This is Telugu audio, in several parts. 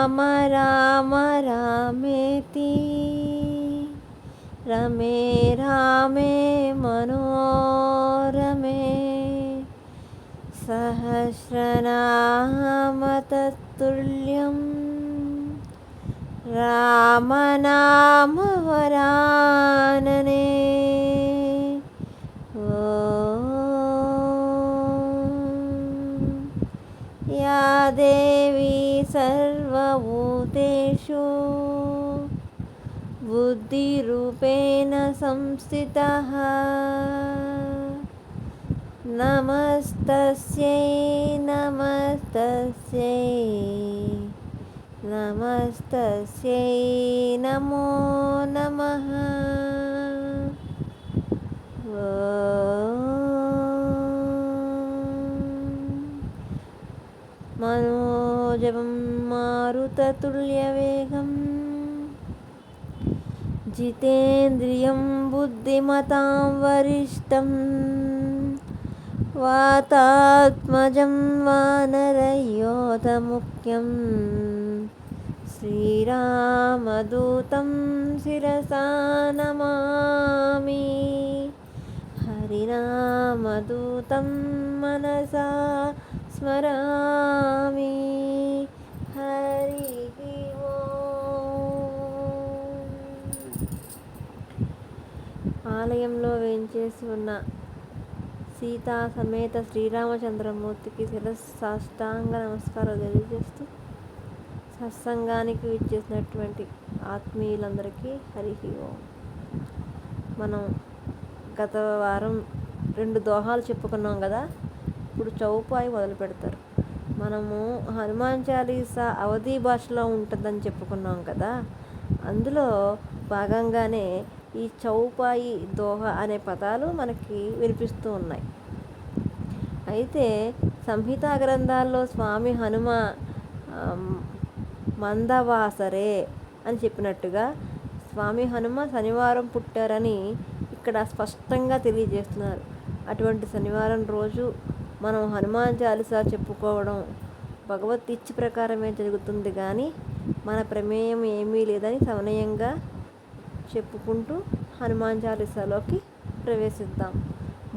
రామ రామ రామేతి రమే రామే మనోరమే సహస్రనామ తత్తుల్యం రామనామ వరాననే. యా దేవీ సర్వభూతేషు బుద్ధిరూపేణ సంస్థితః నమస్తస్యై నమస్తస్యై నమస్తస్యై నమో నమః. మనోజవం మారుతతుల్యవేగం జితేంద్రియం బుద్ధిమతాం వరిష్టం వాతాత్మజం వానరయోధముఖ్యం శ్రీరామదూతం శిరసా నమామి. హరినామదూతం మనసా స్మరామి. హరి ఓం. ఆలయంలో వేంచేసి ఉన్న సీతా సమేత శ్రీరామచంద్రమూర్తికి సాష్టాంగ నమస్కారం తెలియజేస్తూ సత్సంగానికి విచ్చేసినటువంటి ఆత్మీయులందరికీ హరి ఓం. మనం గత వారం 2 దోహాలు చెప్పుకున్నాం కదా. ఇప్పుడు చౌపాయి మొదలు పెడతారు. మనము హనుమాన్ చాలీసా అవధీ భాషలో ఉంటుందని చెప్పుకున్నాం కదా. అందులో భాగంగానే ఈ చౌపాయి దోహ అనే పదాలు మనకి వినిపిస్తూ ఉన్నాయి. అయితే సంహితా గ్రంథాల్లో స్వామి హనుమ మందవాసరే అని చెప్పినట్టుగా స్వామి హనుమ శనివారం పుట్టారని ఇక్కడ స్పష్టంగా తెలియజేస్తున్నారు. అటువంటి శనివారం రోజు మనం హనుమాన్ చాలీసా చెప్పుకోవడం భగవత్ ఇచ్ఛ ప్రకారమే జరుగుతుంది, కానీ మన ప్రమేయం ఏమీ లేదని సమనయంగా చెప్పుకుంటూ హనుమాన్ చాలీసాలోకి ప్రవేశిద్దాం.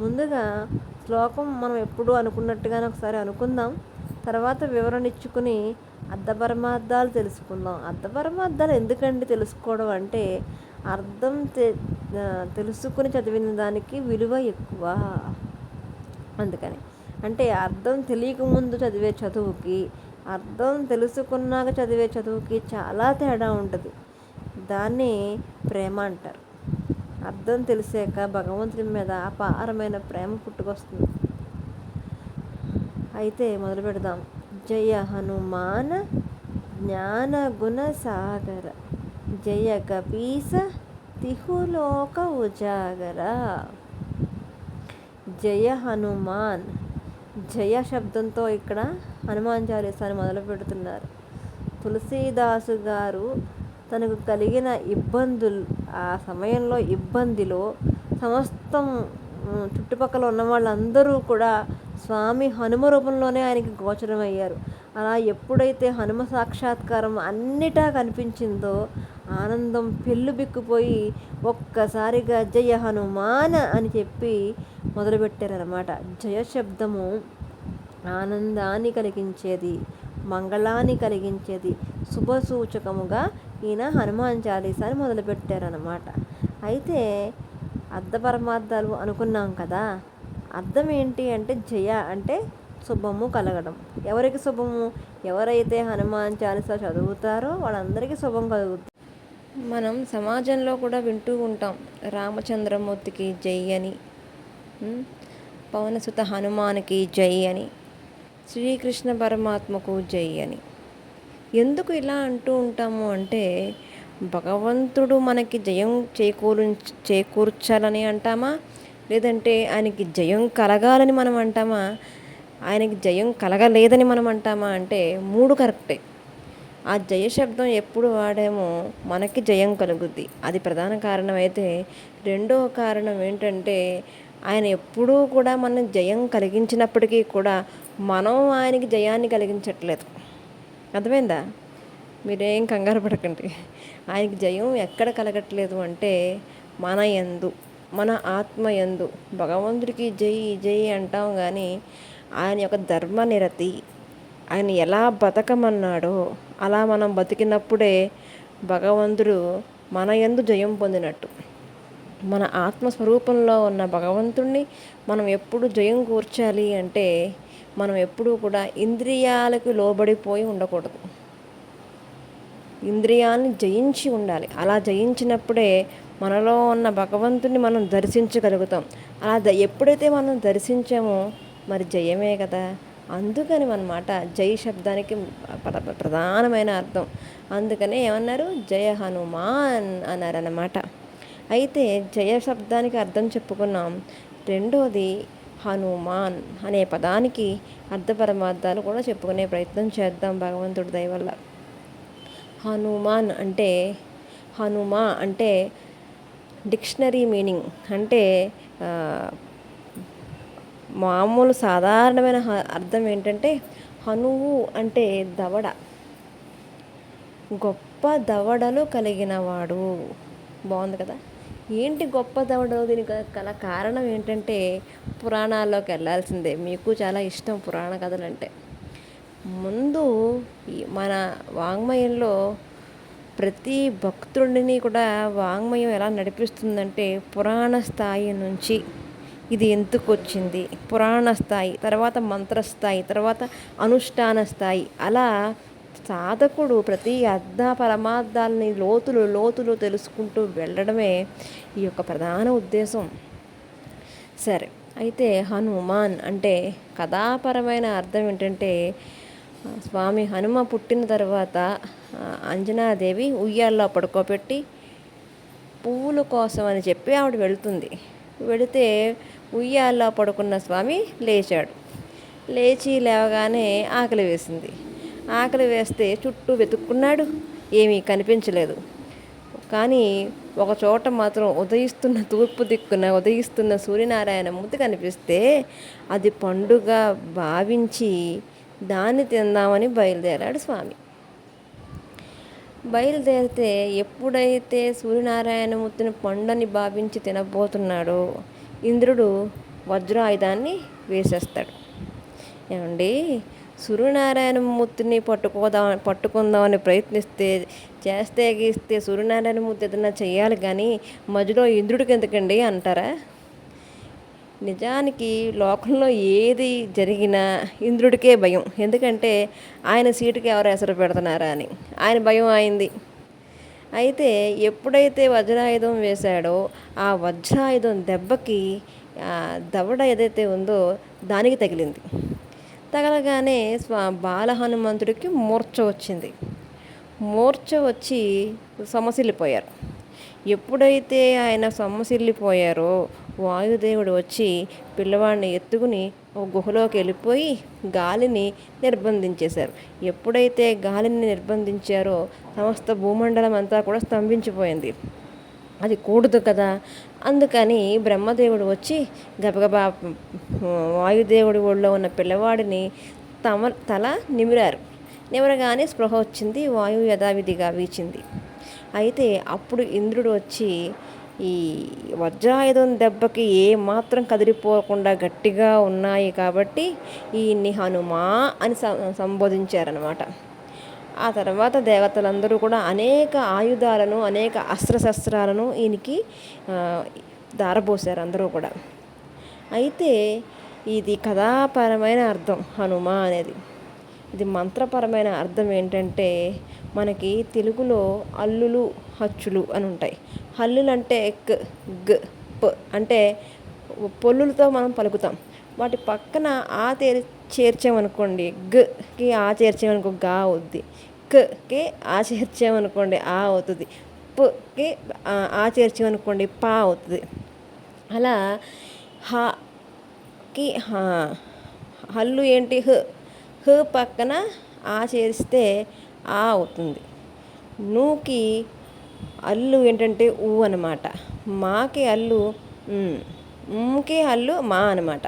ముందుగా శ్లోకం మనం ఎప్పుడూ అనుకున్నట్టుగానే ఒకసారి అనుకుందాం. తర్వాత వివరణ ఇచ్చుకుని అర్థపరమార్థాలు తెలుసుకుందాం. అర్థపరమార్థాలు ఎందుకండి తెలుసుకోవడం అంటే, అర్థం తెలుసుకుని చదివిన దానికి విలువ ఎక్కువ. అందుకని అంటే అర్థం తెలియకముందు చదివే చదువుకి, అర్థం తెలుసుకున్నాక చదివే చదువుకి చాలా తేడా ఉంటుంది. దాన్ని ప్రేమ అంటారు. అర్థం తెలిసాక భగవంతుడి మీద అపారమైన ప్రేమ పుట్టుకొస్తుంది. అయితే మొదలు పెడదాం. జయ హనుమాన జ్ఞాన గుణ సాగర జయ కపీస తిహులోక ఉజాగర. జయ హనుమాన్. జయ శబ్దంతో ఇక్కడ హనుమాన్ చాలీసాని మొదలు పెడుతున్నారు. తులసీదాసు గారు తనకు కలిగిన ఇబ్బందులు, ఆ సమయంలో ఇబ్బందిలో సమస్తం చుట్టుపక్కల ఉన్న వాళ్ళందరూ కూడా స్వామి హనుమ రూపంలోనే ఆయనకి గోచరమయ్యారు. అలా ఎప్పుడైతే హనుమ సాక్షాత్కారం అన్నిటా కనిపించిందో ఆనందం పెళ్ళుబిక్కుపోయి ఒక్కసారిగా జయ హనుమాన అని చెప్పి మొదలుపెట్టారనమాట. జయ శబ్దము ఆనందాన్ని కలిగించేది, మంగళాన్ని కలిగించేది, శుభసూచకముగా ఈయన హనుమాన్ చాలీసాని మొదలుపెట్టారనమాట. అయితే అర్థపరమార్థాలు అనుకున్నాం కదా. అర్థం ఏంటి అంటే, జయ అంటే శుభము కలగడం. ఎవరికి శుభము? ఎవరైతే హనుమాన్ చాలీసా చదువుతారో వాళ్ళందరికీ శుభం కలుగుతుంది. మనం సమాజంలో కూడా వింటూ ఉంటాం, రామచంద్రమూర్తికి జై అని, పవనసుత హనుమానికి జై అని, శ్రీకృష్ణ పరమాత్మకు జై అని. ఎందుకు ఇలా అంటూ ఉంటాము అంటే, భగవంతుడు మనకి జయం చేకూర్చాలని అంటామా, లేదంటే ఆయనకి జయం కలగాలని మనం అంటామా, ఆయనకి జయం కలగలేదని మనం అంటామా అంటే 3 కరెక్టే. ఆ జయ శబ్దం ఎప్పుడు వాడామో మనకి జయం కలుగుద్ది, అది ప్రధాన కారణం. అయితే రెండో కారణం ఏంటంటే, ఆయన ఎప్పుడూ కూడా మనం జయం కలిగించినప్పటికీ కూడా మనం ఆయనకి జయాన్ని కలిగించట్లేదు. అర్థమైందా? మీరేం కంగారు పడకండి. ఆయనకి జయం ఎక్కడ కలగట్లేదు అంటే మన యందు, మన ఆత్మ యందు. భగవంతుడికి జై జై అంటాం కానీ ఆయన యొక్క ధర్మనిరతి, ఆయన ఎలా బతకమన్నాడో అలా మనం బతికినప్పుడే భగవంతుడు మన యందు జయం పొందినట్టు. మన ఆత్మస్వరూపంలో ఉన్న భగవంతుణ్ణి మనం ఎప్పుడు జయం కూర్చాలి అంటే మనం ఎప్పుడూ కూడా ఇంద్రియాలకు లోబడిపోయి ఉండకూడదు. ఇంద్రియాన్ని జయించి ఉండాలి. అలా జయించినప్పుడే మనలో ఉన్న భగవంతుని మనం దర్శించగలుగుతాం. అలా ఎప్పుడైతే మనం దర్శించామో మరి జయమే కదా. అందుకని అన్నమాట జై శబ్దానికి ప్రధానమైన అర్థం. అందుకనే ఏమన్నారు, జయ హనుమాన్ అన్నారన్నమాట. అయితే జయ శబ్దానికి అర్థం చెప్పుకున్నాం. రెండోది హనుమాన్ అనే పదానికి అర్థ పరమార్థాలు కూడా చెప్పుకునే ప్రయత్నం చేద్దాం భగవంతుడి దయ వల్ల. హనుమాన్ అంటే, హనుమ అంటే డిక్షనరీ మీనింగ్ అంటే మామూలు సాధారణమైన అర్థం ఏంటంటే హనువు అంటే దవడ, గొప్ప దవడలు కలిగినవాడు. బాగుంది కదా. ఏంటి గొప్ప దవడలు? దీనికి గల కారణం ఏంటంటే పురాణాల్లోకి వెళ్ళాల్సిందే. మీకు చాలా ఇష్టం పురాణ కథలు అంటే. ముందు మన వాంగ్మయంలో ప్రతి భక్తుడిని కూడా వాంగ్మయం ఎలా నడిపిస్తుందంటే పురాణ స్థాయి నుంచి ఇది ఎందుకు వచ్చింది, పురాణ స్థాయి, తర్వాత మంత్రస్థాయి, తర్వాత అనుష్ఠాన స్థాయి, అలా సాధకుడు ప్రతి అర్థ పరమార్థాలని లోతులు తెలుసుకుంటూ వెళ్ళడమే ఈ యొక్క ప్రధాన ఉద్దేశం. సరే, అయితే హనుమాన్ అంటే కథాపరమైన అర్థం ఏంటంటే స్వామి హనుమ పుట్టిన తర్వాత అంజనాదేవి ఉయ్యాల్లో పడుకోబెట్టి పువ్వుల కోసం అని చెప్పి ఆవిడ వెళుతుంది. వెళితే ఉయ్యాల్లో పడుకున్న స్వామి లేచాడు. లేవగానే ఆకలి వేసింది. ఆకలి వేస్తే చుట్టూ వెతుక్కున్నాడు, ఏమీ కనిపించలేదు. కానీ ఒక చోట మాత్రం ఉదయిస్తున్న తూర్పు దిక్కున ఉదయిస్తున్న సూర్యనారాయణ మూర్తి కనిపిస్తే అది పండుగ భావించి దాన్ని తిందామని బయలుదేరాడు స్వామి. బయలుదేరితే ఎప్పుడైతే సూర్యనారాయణమూర్తిని పండుని భావించి తినబోతున్నాడో ఇంద్రుడు వజ్రాయుధాన్ని వేసేస్తాడు. ఏమండి, సూర్యనారాయణమూర్తిని పట్టుకుందామని ప్రయత్నిస్తే చేస్తే గీస్తే సూర్యనారాయణమూర్తి ఏదన్నా చెయ్యాలి కానీ మధ్యలో ఇంద్రుడికి ఎందుకండి అంటారా? నిజానికి లోకంలో ఏది జరిగినా ఇంద్రుడికే భయం. ఎందుకంటే ఆయన సీటుకి ఎవరు ఎసరు పెడుతున్నారా అని ఆయన భయం అయింది. అయితే ఎప్పుడైతే వజ్రాయుధం వేశాడో ఆ వజ్రాయుధం దెబ్బకి దవడ ఏదైతే ఉందో దానికి తగిలింది. తగలగానే బాల హనుమంతుడికి మూర్ఛ వచ్చింది. మూర్ఛ వచ్చి సొమ్మసిల్లిపోయారు. ఎప్పుడైతే ఆయన సొమ్మసిల్లిపోయారో వాయుదేవుడు వచ్చి పిల్లవాడిని ఎత్తుకుని ఒక గుహలోకి వెళ్ళిపోయి గాలిని నిర్బంధించేశారు. ఎప్పుడైతే గాలిని నిర్బంధించారో సమస్త భూమండలం అంతా కూడా స్తంభించిపోయింది. అది కూడదు కదా. అందుకని బ్రహ్మదేవుడు వచ్చి గబగబా వాయుదేవుడి ఒళ్ళో ఉన్న పిల్లవాడిని తల నిమిరారు. నిమరగానే స్పృహ వచ్చింది. వాయువు యథావిధిగా వీచింది. అయితే అప్పుడు ఇంద్రుడు వచ్చి ఈ వజ్రాయుధం దెబ్బకి ఏమాత్రం కదిలిపోకుండా గట్టిగా ఉన్నాయి కాబట్టి ఈయన్ని హనుమా అని సంబోధించారనమాట. ఆ తర్వాత దేవతలందరూ కూడా అనేక ఆయుధాలను అనేక అస్త్రశస్త్రాలను ఈయనకి దారబోసారు అందరూ కూడా. అయితే ఇది కథాపరమైన అర్థం హనుమ అనేది. ఇది మంత్రపరమైన అర్థం ఏంటంటే మనకి తెలుగులో అల్లులు హచ్చులు అని ఉంటాయి. హల్లులు అంటే క్ గ ప అంటే పొల్లులతో మనం పలుకుతాం. వాటి పక్కన ఆ చేర్చామనుకోండి, గకి ఆ చేర్చామనుకో గా అవుద్ది, కకి ఆ చేర్చామనుకోండి ఆ అవుతుంది, పకి ఆ చేర్చామనుకోండి పా అవుతుంది. అలా హకి హల్లు ఏంటి హ పక్కన ఆ చేరిస్తే ఆ అవుతుంది. నూకి అల్లు ఏంటంటే ఊ అనమాట. మాకి అల్లు ఊకి అల్లు మా అనమాట.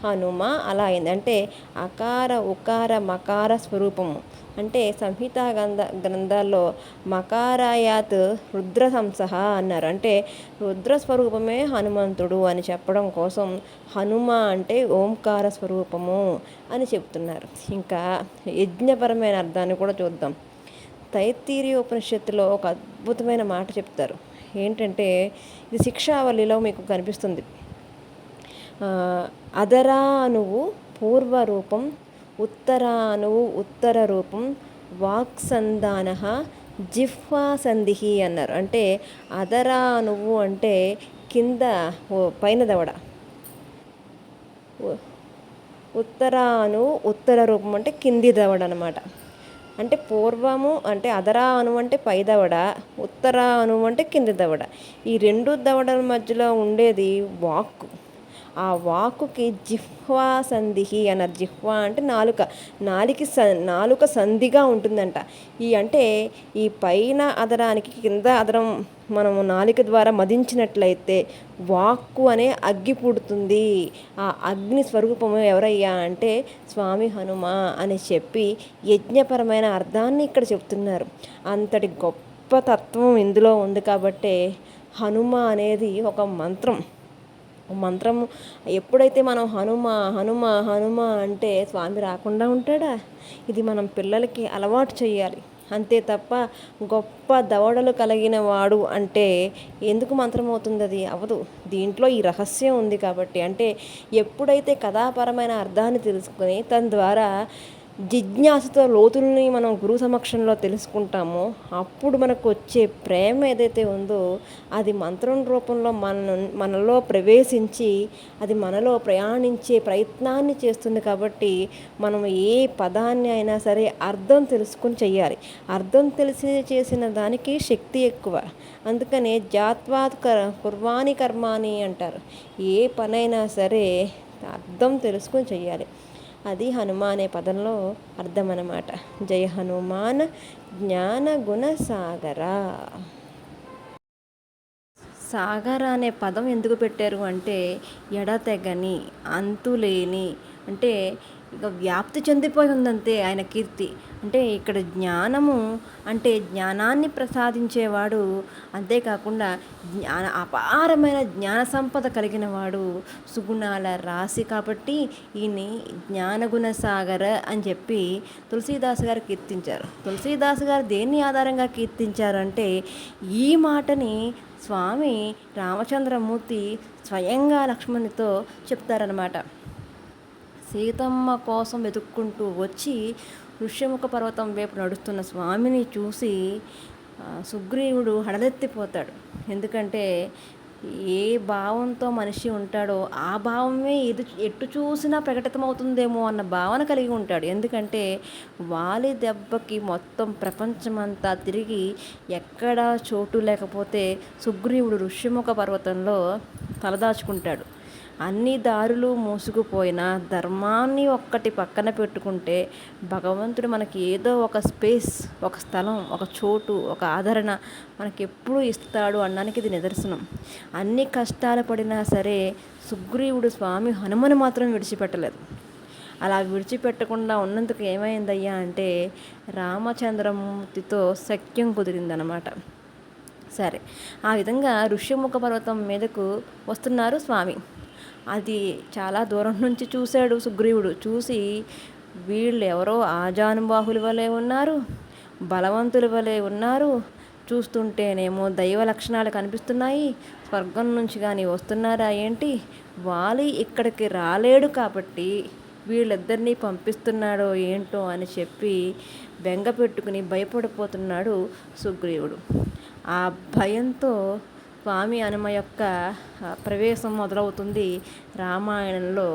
హనుమ అలా అయింది. అంటే అకార ఉకార మకార స్వరూపము. అంటే సంహితా గ్రంథాల్లో మకారాయాత్ రుద్ర సంసహ అన్నారు. అంటే రుద్ర స్వరూపమే హనుమంతుడు అని చెప్పడం కోసం హనుమ అంటే ఓంకార స్వరూపము అని చెప్తున్నారు. ఇంకా యజ్ఞపరమైన అర్థాన్ని కూడా చూద్దాం. తైత్తిరీయ ఉపనిషత్తులో ఒక అద్భుతమైన మాట చెప్తారు. ఏంటంటే ఇది శిక్షావళిలో మీకు కనిపిస్తుంది. అదరానువు పూర్వరూపం, ఉత్తరానువు ఉత్తర రూపం, వాక్సంధాన జిహ్వాసంధి అన్నారు. అంటే అదరానువు అంటే కింద పైన దవడ, ఉత్తరాను ఉత్తర రూపం అంటే కింది దవడ అనమాట. అంటే పూర్వము అంటే అదరా అణువు అంటే పై దవడ, ఉత్తర అణువు అంటే కింది దవడ. ఈ రెండు దవడల మధ్యలో ఉండేది వాక్కు. ఆ వాక్కుకి జిహ్వా సంధిహి అన్నారు. జిహ్వా అంటే నాలుక, నాలుక సంధిగా ఉంటుందంట. అంటే ఈ పైన అదరానికి కింద అదరం మనము నాలుక ద్వారా మదించినట్లయితే వాక్కు అనే అగ్గి పుడుతుంది. ఆ అగ్ని స్వరూపము ఎవరయ్యా అంటే స్వామి హనుమ అని చెప్పి యజ్ఞపరమైన అర్థాన్ని ఇక్కడ చెప్తున్నారు. అంతటి గొప్ప తత్వం ఇందులో ఉంది. కాబట్టే హనుమ అనేది ఒక మంత్రము. ఎప్పుడైతే మనం హనుమ హనుమ హనుమ అంటే స్వామి రాకుండా ఉంటాడా? ఇది మనం పిల్లలకి అలవాటు చేయాలి. అంతే తప్ప గొప్ప దవడలు కలిగిన వాడు అంటే ఎందుకు మంత్రం అవుతుంది? అది అవదు. దీంట్లో ఈ రహస్యం ఉంది. కాబట్టి అంటే ఎప్పుడైతే కథాపరమైన అర్థాన్ని తెలుసుకొని తన ద్వారా జిజ్ఞాసతో లోతుల్ని మనం గురు సమక్షంలో తెలుసుకుంటామో అప్పుడు మనకు వచ్చే ప్రేమ ఏదైతే ఉందో అది మంత్రం రూపంలో మనలో ప్రవేశించి అది మనలో ప్రయాణించే ప్రయత్నాన్ని చేస్తుంది. కాబట్టి మనం ఏ పదాన్ని అయినా సరే అర్థం తెలుసుకుని చెయ్యాలి. అర్థం తెలిసి చేసిన దానికి శక్తి ఎక్కువ. అందుకనే జాత్వాత్ కుర్వాణి కర్మాని అంటారు. ఏ పనైనా సరే అర్థం తెలుసుకుని చెయ్యాలి. అది హనుమ అనే పదంలో అర్థం అన్నమాట. జయ హనుమాన్ జ్ఞాన గుణ సాగర. సాగర అనే పదం ఎందుకు పెట్టారు అంటే ఎడతెగని, అంతులేని, అంటే ఇక వ్యాప్తి చెందిపోయి ఉందంతే ఆయన కీర్తి. అంటే ఇక్కడ జ్ఞానము అంటే జ్ఞానాన్ని ప్రసాదించేవాడు, అంతేకాకుండా అపారమైన జ్ఞాన సంపద కలిగిన వాడు, సుగుణాల రాశి. కాబట్టి ఈయన్ని జ్ఞానగుణ సాగర అని చెప్పి తులసీదాసు గారు కీర్తించారు. తులసీదాసు గారు దేన్ని ఆధారంగా కీర్తించారు అంటే ఈ మాటని స్వామి రామచంద్రమూర్తి స్వయంగా లక్ష్మణునితో చెప్తారనమాట. సీతమ్మ కోసం వెతుక్కుంటూ వచ్చి ఋష్యముఖ పర్వతం వైపు నడుస్తున్న స్వామిని చూసి సుగ్రీవుడు హడలెత్తిపోతాడు. ఎందుకంటే ఏ భావంతో మనిషి ఉంటాడో ఆ భావమే ఎటు చూసినా ప్రకటితమవుతుందేమో అన్న భావన కలిగి ఉంటాడు. ఎందుకంటే వాలి దెబ్బకి మొత్తం ప్రపంచమంతా తిరిగి ఎక్కడా చోటు లేకపోతే సుగ్రీవుడు ఋష్యముఖ పర్వతంలో తలదాచుకుంటాడు. అన్ని దారులు మూసుకుపోయినా ధర్మాన్ని ఒక్కటి పక్కన పెట్టుకుంటే భగవంతుడు మనకి ఏదో ఒక స్పేస్, ఒక స్థలం, ఒక చోటు, ఒక ఆదరణ మనకి ఎప్పుడూ ఇస్తాడు అనడానికి ఇది నిదర్శనం. అన్ని కష్టాలు పడినా సరే సుగ్రీవుడు స్వామి హనుమని మాత్రం విడిచిపెట్టలేదు. అలా విడిచిపెట్టకుండా ఉన్నందుకు ఏమైందయ్యా అంటే రామచంద్రమూర్తితో సఖ్యం కుదిరిందనమాట. సరే, ఆ విధంగా ఋష్యముఖ పర్వతం మీదకు వస్తున్నారు స్వామి. అది చాలా దూరం నుంచి చూశాడు సుగ్రీవుడు. చూసి వీళ్ళు ఎవరో ఆజానుబాహుల వలె ఉన్నారు, బలవంతుల వలె ఉన్నారు, చూస్తుంటేనేమో దైవ లక్షణాలు కనిపిస్తున్నాయి, స్వర్గం నుంచి కానీ వస్తున్నారా ఏంటి, వాలి ఇక్కడికి రాలేడు కాబట్టి వీళ్ళిద్దరినీ పంపిస్తున్నాడో ఏంటో అని చెప్పి బెంగ పెట్టుకుని భయపడిపోతున్నాడు సుగ్రీవుడు. ఆ భయంతో స్వామి హనుమ యొక్క ప్రవేశం మొదలవుతుంది రామాయణంలో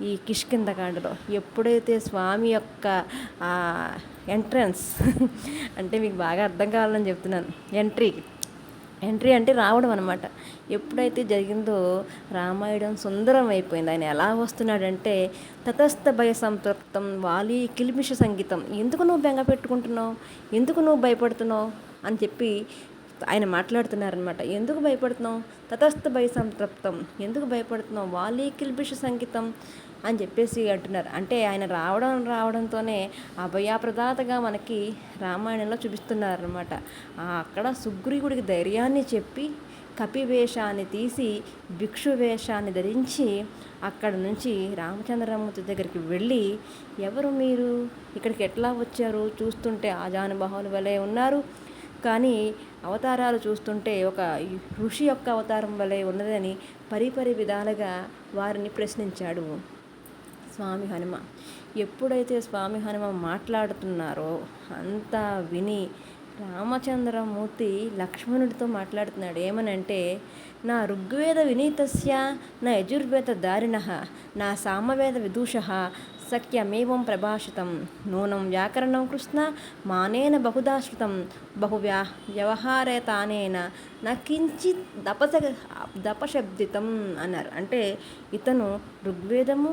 ఈ కిష్కింధకాండలో. ఎప్పుడైతే స్వామి యొక్క ఎంట్రన్స్ అంటే మీకు బాగా అర్థం కావాలని చెప్తున్నాను, ఎంట్రీ అంటే రావడం అనమాట. ఎప్పుడైతే జరిగిందో రామాయణం సుందరం అయిపోయింది. ఆయన ఎలా వస్తున్నాడంటే తతస్థ భయ సంతృప్తం వాలి కిల్మిష సంగీతం. ఎందుకు నువ్వు బెంగ పెట్టుకుంటున్నావు, ఎందుకు నువ్వు భయపడుతున్నావు అని చెప్పి ఆయన మాట్లాడుతున్నారనమాట. ఎందుకు భయపడుతున్నావు, తతస్థ భయ సంతృప్తం, ఎందుకు భయపడుతున్నావు, వాలి కిల్బిష సంగీతం అని చెప్పేసి అంటున్నారు. అంటే ఆయన రావడంతోనే అభయప్రదాతగా మనకి రామాయణంలో చూపిస్తున్నారనమాట. అక్కడ సుగ్రీవుడికి ధైర్యాన్ని చెప్పి కపివేషాన్ని తీసి భిక్షు వేషాన్ని ధరించి అక్కడ నుంచి రామచంద్రమూర్తి దగ్గరికి వెళ్ళి, ఎవరు మీరు, ఇక్కడికి ఎట్లా వచ్చారు, చూస్తుంటే ఆజానుబాహుల వలె ఉన్నారు, కానీ అవతారాలు చూస్తుంటే ఒక ఋషి యొక్క అవతారం వలె ఉన్నదని పరిపరి విధాలుగా వారిని ప్రశ్నించాడు స్వామి హనుమ. ఎప్పుడైతే స్వామి హనుమ మాట్లాడుతున్నారో అంతా విని రామచంద్రమూర్తి లక్ష్మణుడితో మాట్లాడుతున్నాడు. ఏమనంటే, నా ఋగ్వేద వినీతస్య నా యజుర్వేద దారిణ నా సామవేద విదూష సఖ్యమేవం ప్రభాషితం నూనం వ్యాకరణం కృష్ణ మానేన బహుదాశ్రుతం వ్యవహారేతానేన నా కించిత్ దపశబ్దితం అన్నారు. అంటే ఇతను ఋగ్వేదము,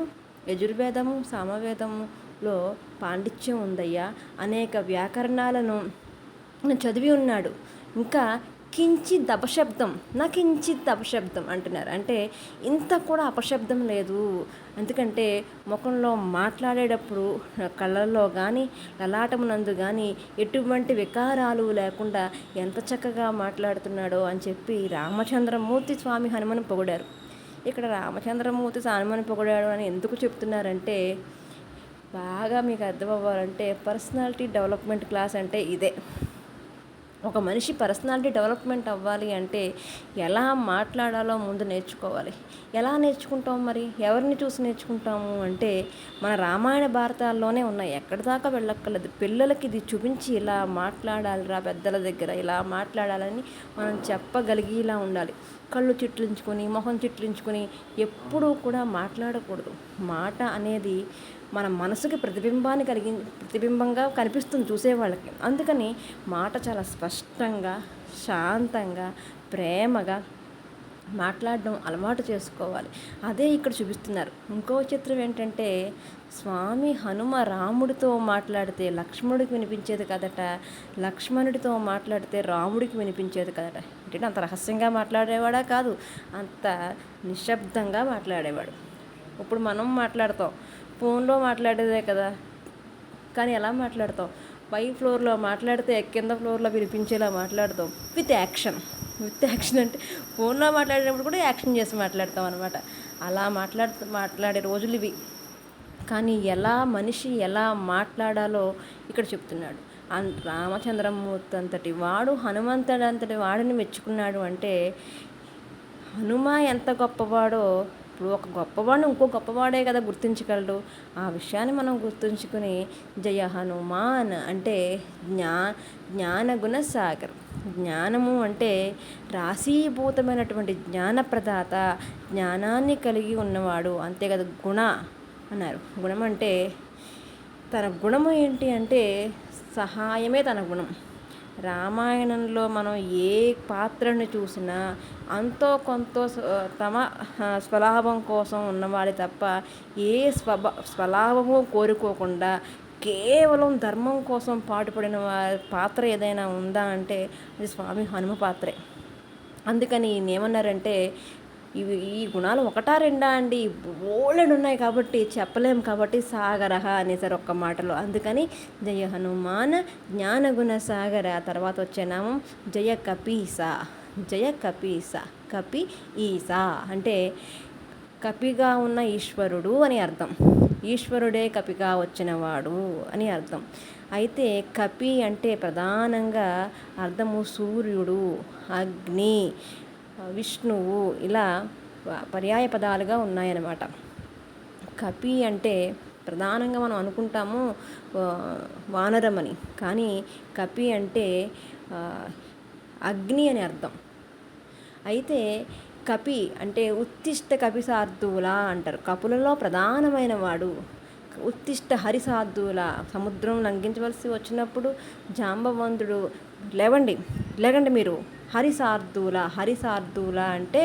యజుర్వేదము, సామవేదములో పాండిత్యం ఉందయ్యా, అనేక వ్యాకరణాలను చదివి ఉన్నాడు, ఇంకా కించిత్ అపశబ్దం, నా కించిత్ అపశబ్దం అంటున్నారు. అంటే ఇంత కూడా అపశబ్దం లేదు. ఎందుకంటే ముఖంలో మాట్లాడేటప్పుడు కళ్ళల్లో కానీ లలాటమునందు కానీ ఎటువంటి వికారాలు లేకుండా ఎంత చక్కగా మాట్లాడుతున్నాడో అని చెప్పి రామచంద్రమూర్తి స్వామి హనుమను పొగిడారు. ఇక్కడ రామచంద్రమూర్తి హనుమను పొగిడాడు అని ఎందుకు చెప్తున్నారంటే, బాగా మీకు అర్థం అవ్వాలంటే పర్సనాలిటీ డెవలప్మెంట్ క్లాస్ అంటే ఇదే. ఒక మనిషి పర్సనాలిటీ డెవలప్మెంట్ అవ్వాలి అంటే ఎలా మాట్లాడాలో ముందు నేర్చుకోవాలి. ఎలా నేర్చుకుంటాం మరి, ఎవరిని చూసి నేర్చుకుంటాము అంటే మన రామాయణ భారతాల్లోనే ఉన్నాయి, ఎక్కడి దాకా వెళ్ళక్కర్లేదు. పిల్లలకి ఇది చూపించి ఇలా మాట్లాడాలిరా, పెద్దల దగ్గర ఇలా మాట్లాడాలని మనం చెప్పగలిగేలా ఉండాలి. కళ్ళు చిట్లించుకొని మొహం చిట్లించుకొని ఎప్పుడూ కూడా మాట్లాడకూడదు. మాట అనేది మన మనసుకి ప్రతిబింబంగా కనిపిస్తుంది చూసేవాళ్ళకి. అందుకని మాట చాలా స్పష్టంగా, శాంతంగా, ప్రేమగా మాట్లాడడం అలవాటు చేసుకోవాలి. అదే ఇక్కడ చూపిస్తున్నారు. ఇంకో చిత్రం ఏంటంటే, స్వామి హనుమ రాముడితో మాట్లాడితే లక్ష్మణుడికి వినిపించేది కదట, లక్ష్మణుడితో మాట్లాడితే రాముడికి వినిపించేది కదట. అంటే అంత రహస్యంగా మాట్లాడేవాడా కాదు, అంత నిశ్శబ్దంగా మాట్లాడేవాడు. ఇప్పుడు మనం మాట్లాడతాం, ఫోన్లో మాట్లాడేదే కదా, కానీ ఎలా మాట్లాడతాం, పై ఫ్లోర్లో మాట్లాడితే కింద ఫ్లోర్లో వినిపించేలా మాట్లాడతాం. విత్ యాక్షన్ అంటే ఫోన్లో మాట్లాడేటప్పుడు కూడా యాక్షన్ చేసి మాట్లాడతాం అనమాట. అలా మాట్లాడే రోజులు ఇవి. కానీ మనిషి ఎలా మాట్లాడాలో ఇక్కడ చెప్తున్నాడు. రామచంద్రమూర్తి అంతటి వాడు హనుమంతుడంతటి వాడిని మెచ్చుకున్నాడు. అంటే హనుమ ఎంత గొప్పవాడో, ఇప్పుడు ఒక గొప్పవాడిని ఇంకో గొప్పవాడే కదా గుర్తించగలడు. ఆ విషయాన్ని మనం గుర్తుంచుకుని జయ హనుమాన్ అంటే జ్ఞానగుణ సాగర్. జ్ఞానము అంటే రాశీభూతమైనటువంటి జ్ఞానప్రదాత, జ్ఞానాన్ని కలిగి ఉన్నవాడు, అంతే కదా. గుణ అన్నారు. గుణం అంటే తన గుణము ఏంటి అంటే సహాయమే తన గుణం. రామాయణంలో మనం ఏ పాత్రను చూసినా అంతో కొంత తమ స్వలాభం కోసం ఉన్నవాడి తప్ప ఏ స్వలాభము కోరుకోకుండా కేవలం ధర్మం కోసం పాటుపడిన పాత్ర ఏదైనా ఉందా అంటే అది స్వామి హనుమ పాత్రే. అందుకని ఏమన్నారంటే, ఈ గుణాలు ఒకటా రెండా అండి, బోలెడు ఉన్నాయి కాబట్టి చెప్పలేము, కాబట్టి సాగరహ అనేసారు ఒక్క మాటలో. అందుకని జయ హనుమాన్ జ్ఞానగుణ సాగర. తర్వాత వచ్చే నామం జయ కపీస. జయ కపీస, కపి ఈసా అంటే కపిగా ఉన్న ఈశ్వరుడు అని అర్థం. ఈశ్వరుడే కపిగా వచ్చినవాడు అని అర్థం. అయితే కపి అంటే ప్రధానంగా అర్థము సూర్యుడు, అగ్ని, విష్ణువు, ఇలా పర్యాయ పదాలుగా ఉన్నాయన్నమాట. కపి అంటే ప్రధానంగా మనం అనుకుంటాము వానరమని, కానీ కపి అంటే అగ్ని అని అర్థం. అయితే కపి అంటే ఉత్తిష్ట కపిసార్దూల అంటారు. కపులలో ప్రధానమైన వాడు. ఉత్తిష్ట హరిసార్దూల, సముద్రం లంఘించవలసి వచ్చినప్పుడు జాంబవంతుడు లేవండి మీరు, హరిసార్దూల అంటే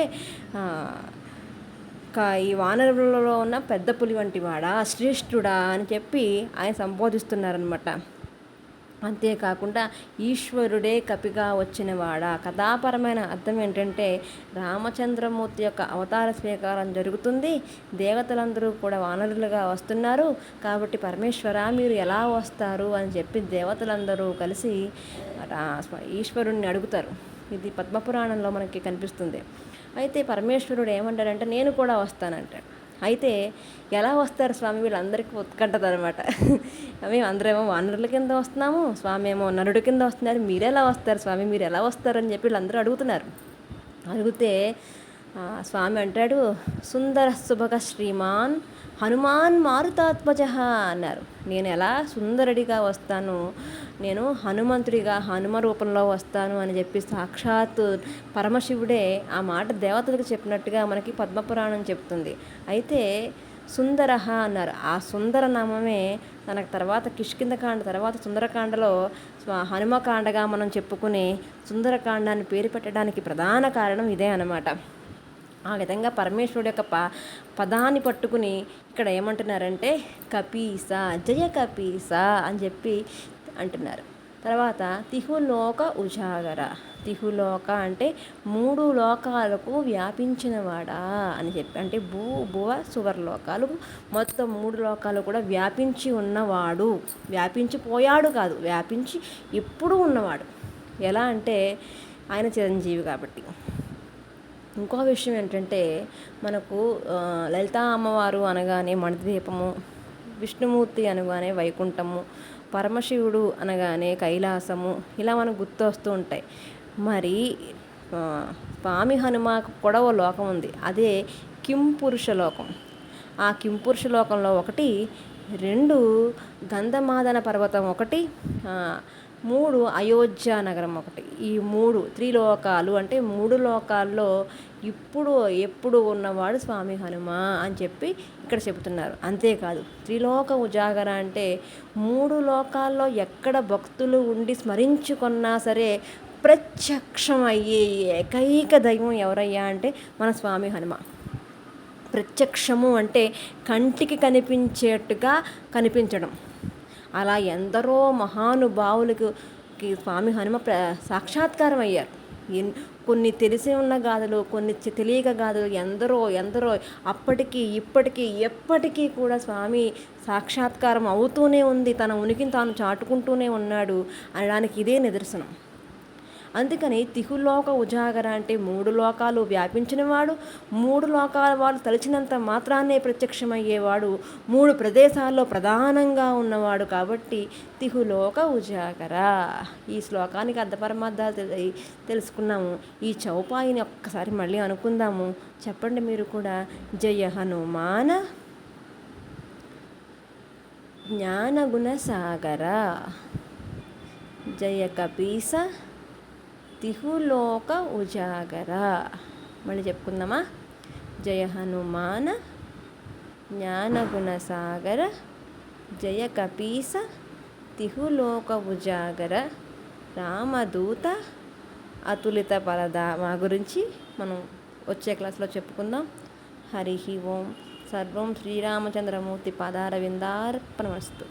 ఈ వానరులలో ఉన్న పెద్ద పులి వంటి వాడా, శ్రేష్ఠుడా అని చెప్పి ఆయన సంబోధిస్తున్నారనమాట. అంతేకాకుండా ఈశ్వరుడే కపిగా వచ్చినవాడా. కథాపరమైన అర్థం ఏంటంటే రామచంద్రమూర్తి యొక్క అవతార స్వీకారం జరుగుతుంది, దేవతలందరూ కూడా వానరులుగా వస్తున్నారు, కాబట్టి పరమేశ్వర మీరు ఎలా వస్తారు అని చెప్పి దేవతలందరూ కలిసి ఈశ్వరుణ్ణి అడుగుతారు. ఇది పద్మపురాణంలో మనకి కనిపిస్తుంది. అయితే పరమేశ్వరుడు ఏమంటాడంటే నేను కూడా వస్తానంటాడు. అయితే ఎలా వస్తారు స్వామి, వీళ్ళందరికీ ఉత్కంఠదనమాట. మేము అందరేమో వానరుల కింద వస్తున్నాము, స్వామి ఏమో నరుడి కింద వస్తున్నారు, మీరెలా వస్తారు స్వామి, మీరు ఎలా వస్తారని చెప్పి వీళ్ళందరూ అడుగుతున్నారు. అడిగితే స్వామి అంటాడు, సుందర శుభగ శ్రీమాన్ హనుమాన్ మారుతాత్మజ అన్నారు. నేను ఎలా సుందరుడిగా వస్తాను, నేను హనుమంతుడిగా హనుమ రూపంలో వస్తాను అని చెప్పి సాక్షాత్ పరమశివుడే ఆ మాట దేవతలకు చెప్పినట్టుగా మనకి పద్మపురాణం చెప్తుంది. అయితే సుందర అన్నారు. ఆ సుందర నామమే తనకు తర్వాత కిష్కింధకాండ తర్వాత సుందరకాండలో హనుమకాండగా మనం చెప్పుకుని సుందరకాండాన్ని పేరు పెట్టడానికి ప్రధాన కారణం ఇదే అన్నమాట. ఆ విధంగా పరమేశ్వరుడు యొక్క పదాన్ని పట్టుకుని ఇక్కడ ఏమంటున్నారంటే కపీస, జయ కపీస అని చెప్పి అంటున్నారు. తర్వాత తిహులోక ఉజాగర. తిహులోక అంటే 3 లోకాలకు వ్యాపించినవాడా అని చెప్పి, అంటే భువ సువర్లోకాలు మొత్తం 3 లోకాలు కూడా వ్యాపించి ఉన్నవాడు. వ్యాపించిపోయాడు కాదు, వ్యాపించి ఎప్పుడూ ఉన్నవాడు. ఎలా అంటే ఆయన చిరంజీవి కాబట్టి. ఇంకో విషయం ఏంటంటే మనకు లలితా అమ్మవారు అనగానే మణిద్వీపము, విష్ణుమూర్తి అనగానే వైకుంఠము, పరమశివుడు అనగానే కైలాసము, ఇలా మనకు గుర్తు వస్తూ ఉంటాయి. మరి స్వామి హనుమాకు కూడా ఓ లోకం ఉంది, అదే కింపురుష లోకం. ఆ కింపురుష లోకంలో ఒకటి, 2 గంధమాదన పర్వతం ఒకటి, 3 అయోధ్య నగరం ఒకటి. ఈ 3 త్రిలోకాలు అంటే 3 లోకాల్లో ఇప్పుడు ఎప్పుడు ఉన్నవాడు స్వామి హనుమ అని చెప్పి ఇక్కడ చెబుతున్నారు. అంతేకాదు త్రిలోక ఉజాగర అంటే 3 లోకాల్లో ఎక్కడ భక్తులు ఉండి స్మరించుకున్నా సరే ప్రత్యక్షం అయ్యే ఏకైక దైవం ఎవరయ్యా అంటే మన స్వామి హనుమ. ప్రత్యక్షము అంటే కంటికి కనిపించేట్టుగా కనిపించడం. అలా ఎందరో మహానుభావులకు స్వామి హనుమ సాక్షాత్కారం అయ్యారు. కొన్ని తెలిసి ఉన్న గాథలు, కొన్ని తెలియక గాథలు, ఎందరో అప్పటికీ ఇప్పటికీ ఎప్పటికీ కూడా స్వామి సాక్షాత్కారం అవుతూనే ఉంది, తన ఉనికిని తాను చాటుకుంటూనే ఉన్నాడు అనడానికి ఇదే నిదర్శనం. అందుకని తిహులోక ఉజాగర అంటే 3 లోకాలు వ్యాపించినవాడు, 3 లోకాల వాళ్ళు తలిచినంత మాత్రాన్నే ప్రత్యక్షమయ్యేవాడు, 3 ప్రదేశాల్లో ప్రధానంగా ఉన్నవాడు కాబట్టి తిహులోక ఉజాగర. ఈ శ్లోకానికి అర్థపరమార్థాలు తెలుసుకున్నాము. ఈ చౌపాయిని ఒక్కసారి మళ్ళీ అనుకుందాము. చెప్పండి మీరు కూడా. జయ హనుమాన జ్ఞానగుణసాగర, జయ కపీస తిహులోక ఉజాగర. మళ్ళీ చెప్పుకుందామా. జయ హనుమాన జ్ఞానగుణసాగర, జయ కపీస తిహులోక ఉజాగర, రామదూత అతులిత పరధామ గురించి మనం వచ్చే క్లాస్లో చెప్పుకుందాం. హరి ఓం. సర్వం శ్రీరామచంద్రమూర్తి పాదారవిందార్పణమస్తు.